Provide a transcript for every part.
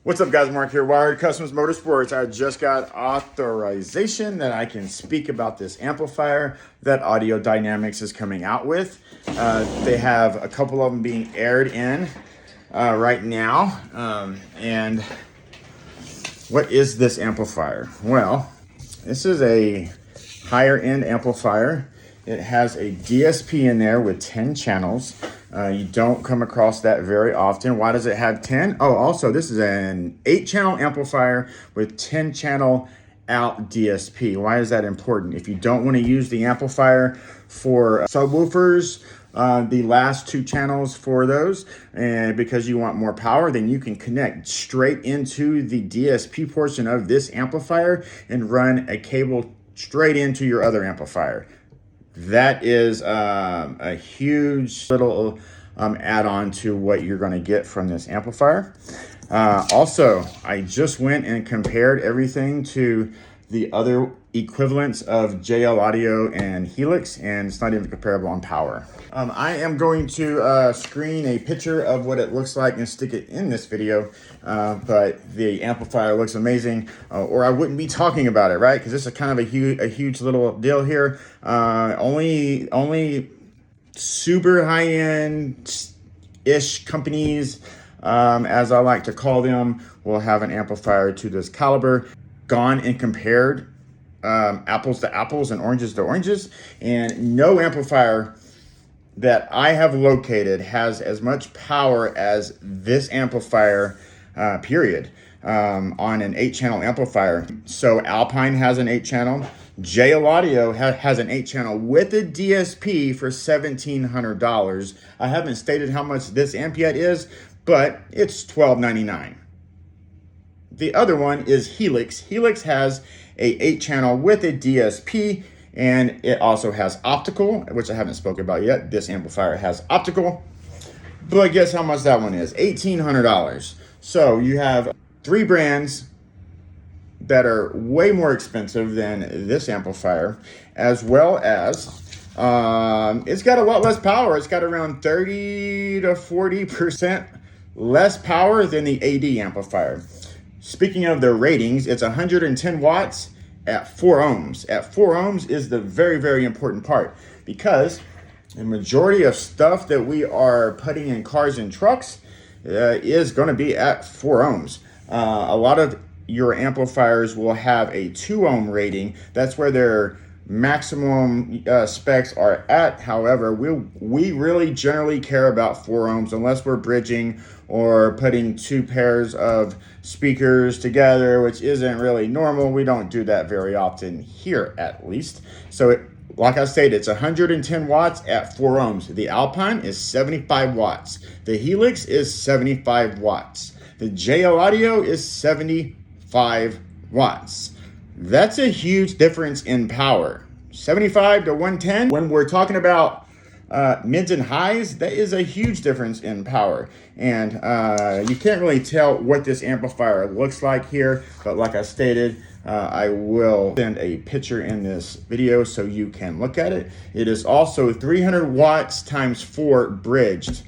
What's up, guys? Mark here, Wired Kustoms Motorsports. I just got authorization that I can speak about this amplifier that Audio Dynamics is coming out with. They have a couple of them being aired in right now. And what is this amplifier? Well, this is a higher end amplifier. It has a DSP in there with 10 channels. You don't come across that very often. Why does it have 10? Oh, also, this is an 8-channel amplifier with 10-channel out DSP. Why is that important? If you don't want to use the amplifier for subwoofers, the last 2 channels for those, and because you want more power, then you can connect straight into the DSP portion of this amplifier and run a cable straight into your other amplifier. That is a huge little add-on to what you're going to get from this amplifier. Also, I just went and compared everything to the other equivalents of JL Audio and Helix, and it's not even comparable on power. I am going to screen a picture of what it looks like and stick it in this video, but the amplifier looks amazing, or I wouldn't be talking about it, right? Because this is kind of a huge little deal here. Only super high-end-ish companies, as I like to call them, will have an amplifier to this caliber. Gone and compared apples to apples and oranges to oranges, and no amplifier that I have located has as much power as this amplifier, period, on an 8-channel amplifier. So Alpine has an 8-channel. JL Audio has an 8-channel with a DSP for $1,700. I haven't stated how much this amp yet is, but it's $12.99. The other one is Helix. Helix has a 8-channel with a DSP, and it also has optical, which I haven't spoken about yet. This amplifier has optical, but guess how much that one is? $1,800. So you have 3 brands that are way more expensive than this amplifier, as well as it's got a lot less power. It's got around 30 to 40% less power than the AD amplifier. Speaking of the ratings, it's 110 watts at 4 ohms. At 4 ohms is the very important part, because the majority of stuff that we are putting in cars and trucks is going to be at 4 ohms. A lot of your amplifiers will have a 2 ohm rating. That's where their maximum specs are at. However, we really generally care about 4 ohms unless we're bridging or putting 2 pairs of speakers together, which isn't really normal. We don't do that very often here, at least. So like I stated, it's 110 watts at 4 ohms. The Alpine is 75 watts. The Helix is 75 watts. The JL Audio is 75 watts. That's a huge difference in power. 75 to 110. When we're talking about mids and highs, that is a huge difference in power. And you can't really tell what this amplifier looks like here, but like I stated, I will send a picture in this video so you can look at it. It is also 300 watts times 4 bridged.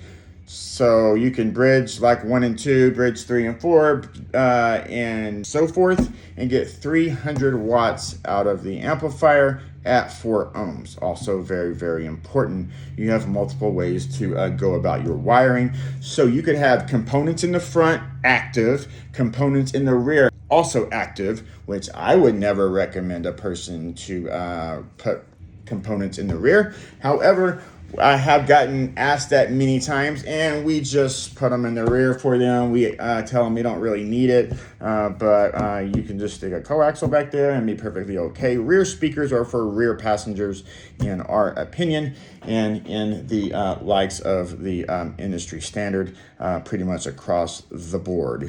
So you can bridge like 1 and 2, bridge 3 and 4, and so forth, and get 300 watts out of the amplifier at 4 ohms. Also very important. You have multiple ways to go about your wiring. So you could have components in the front active, components in the rear also active, which I would never recommend a person to put components in the rear. However, I have gotten asked that many times, and we just put them in the rear for them. We tell them we don't really need it, but you can just stick a coaxial back there and be perfectly okay. Rear speakers are for rear passengers, in our opinion, and in the likes of the industry standard, pretty much across the board.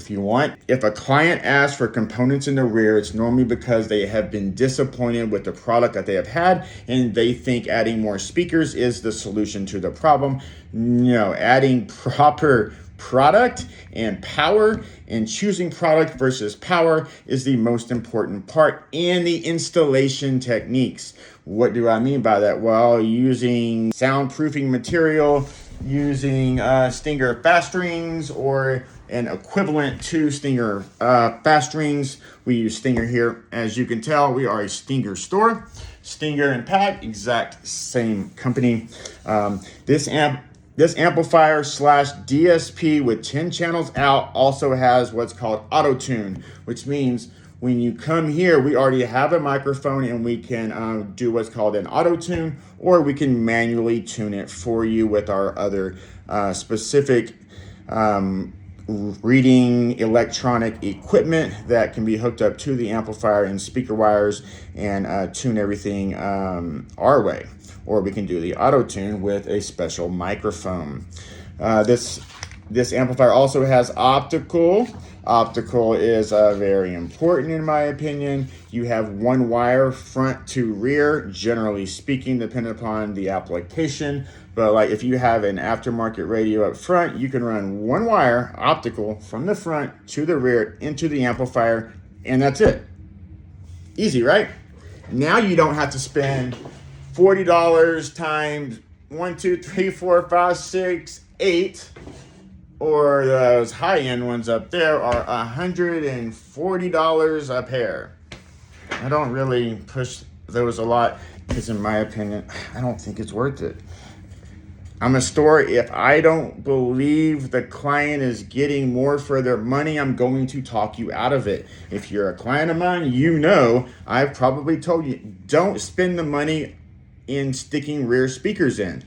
If a client asks for components in the rear, it's normally because they have been disappointed with the product that they have had, and they think adding more speakers is the solution to the problem. No, adding proper product and power, and choosing product versus power is the most important part in the installation techniques. What do I mean by that? Well, using soundproofing material, using Stinger fast rings, or an equivalent to Stinger fast rings. We use Stinger here. As you can tell, we are a Stinger store. Stinger and Pack, exact same company. This amplifier slash DSP with 10 channels out also has what's called auto tune, which means when you come here, we already have a microphone and we can do what's called an auto tune, or we can manually tune it for you with our other specific reading electronic equipment that can be hooked up to the amplifier and speaker wires and tune everything our way. Or we can do the auto tune with a special microphone. This amplifier also has optical. Optical is very important in my opinion. You have one wire front to rear, generally speaking, depending upon the application. But like if you have an aftermarket radio up front, you can run one wire optical from the front to the rear into the amplifier, and that's it. Easy, right? Now you don't have to spend $40 times 1, 2, 3, 4, 5, 6, 8, or those high-end ones up there are $140 a pair. I don't really push those a lot because in my opinion, I don't think it's worth it. I'm a store, if I don't believe the client is getting more for their money, I'm going to talk you out of it. If you're a client of mine, you know I've probably told you, don't spend the money in sticking rear speakers in.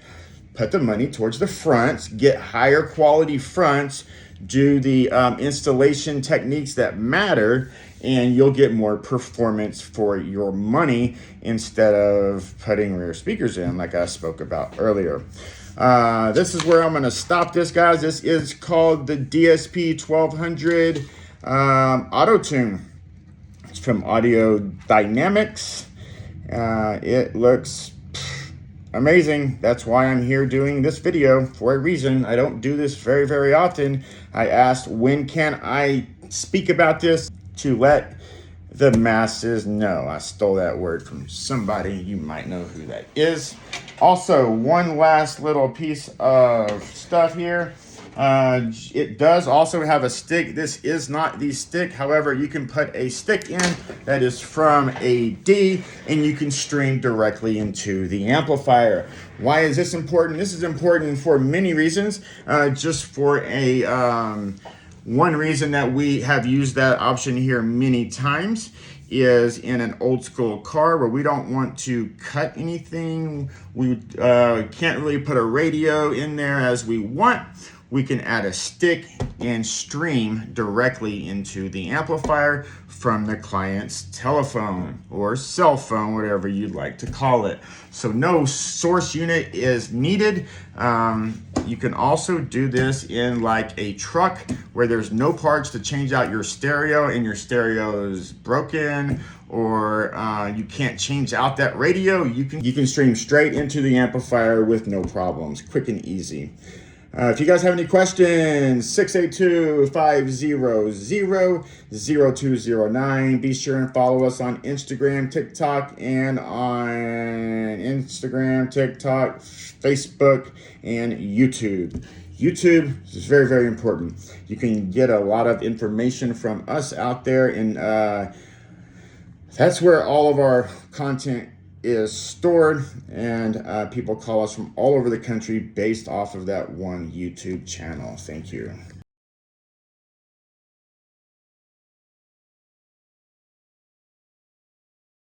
Put the money towards the fronts, get higher quality fronts, do the installation techniques that matter, and you'll get more performance for your money instead of putting rear speakers in like I spoke about earlier. This is where I'm going to stop this, guys. This is called the DSP 1200 Auto Tune. It's from Audio Dynamics. It looks amazing. That's why I'm here doing this video, for a reason. I don't do this very, very often. I asked, when can I speak about this to let the masses know? I stole that word from somebody. You might know who that is. Also, one last little piece of stuff here. It does also have a stick. This is not the stick. However, you can put a stick in that is from AD and you can stream directly into the amplifier. Why is this important? This is important for many reasons. Just for a one reason that we have used that option here many times is in an old school car where we don't want to cut anything. We can't really put a radio in there as we want. We can add a stick and stream directly into the amplifier from the client's telephone or cell phone, whatever you'd like to call it. So no source unit is needed. You can also do this in like a truck where there's no parts to change out your stereo and your stereo is broken, or you can't change out that radio. You can stream straight into the amplifier with no problems, quick and easy. If you guys have any questions, 682-500-0209. Be sure and follow us on Instagram, TikTok, and on Instagram, TikTok, Facebook, and YouTube. YouTube is very, very important. You can get a lot of information from us out there, and that's where all of our content is stored, and people call us from all over the country based off of that one YouTube channel. Thank you.